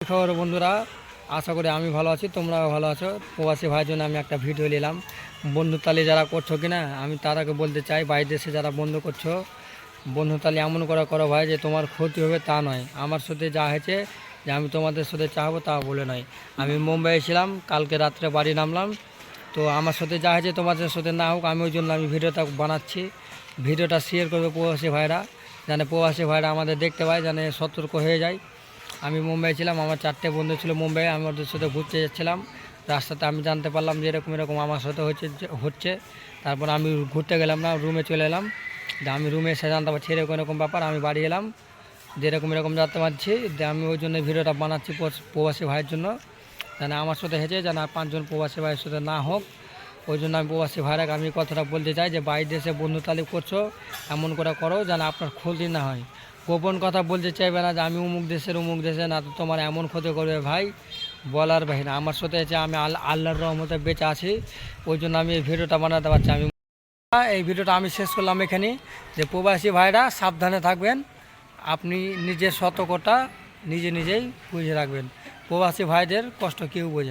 খবর বন্ধুরা, আশা করি আমি ভালো আছি, তোমরাও ভালো আছো। প্রবাসী ভাইয়ের জন্য আমি একটা ভিডিও নিলাম। বন্ধুতালি যারা করছো কিনা, আমি তাদেরকে বলতে চাই, বাইরের দেশে যারা বন্ধু করছো, বন্ধুতালি এমন করে করো ভাই যে তোমার ক্ষতি হবে তা নয়। আমার সাথে যা হয়েছে যে আমি তোমাদের সাথে চাহবো তা বলে নয়। আমি মুম্বাই ছিলাম, কালকে রাত্রে বাড়ি নামলাম। তো আমার সাথে যা হয়েছে তোমাদের সাথে না হোক, আমি ওই জন্য আমি ভিডিওটা বানাচ্ছি। ভিডিওটা শেয়ার করবে প্রবাসী ভাইরা, যেন প্রবাসী ভাইরা আমাদের দেখতে পায়, যেন সতর্ক হয়ে যায়। আমি মুম্বাই ছিলাম, আমার 4টে বন্ধু ছিল মুম্বাই, আমি ওদের সাথে ঘুরতে যাচ্ছিলাম। রাস্তাতে আমি জানতে পারলাম যে এরকম এরকম আমার সাথে হচ্ছে। তারপর আমি ঘুরতে গেলাম না, রুমে চলে এলাম। যে আমি রুমে এসে জানতে পারছি এরকম এরকম ব্যাপার, আমি বাড়ি এলাম যে এরকম এরকম জানতে পারছি। যে আমি ওই জন্য ভিডিওটা বানাচ্ছি প্রবাসী ভাইয়ের জন্য, যেন আমার সাথে হয়েছে যেন আর 5জন প্রবাসী ভাইয়ের সাথে না হোক। ওই জন্য আমি প্রবাসী ভাইরাকে আমি কথাটা বলতে চাই যে বাইরের দেশে বন্ধু তালিব করছো, এমন করে করো যেন আপনার ক্ষতি না হয়। গোপন কথা বলতে চাইবে না যে আমি অমুক দেশে, না তো তোমার এমন ক্ষতি করবে ভাই, বলার বাহিরে। আমার সাথে হচ্ছে আমি আল্লাহর রহমতে বেঁচে আছি, ওই জন্য আমি এই ভিডিওটা বানাতে পারছি। এই ভিডিওটা আমি শেষ করলাম এখানে, যে প্রবাসী ভাইরা সাবধানে থাকবেন, আপনি নিজের সতর্কতা নিজেই বুঝে রাখবেন। প্রবাসী ভাইদের কষ্ট কেউ বোঝে।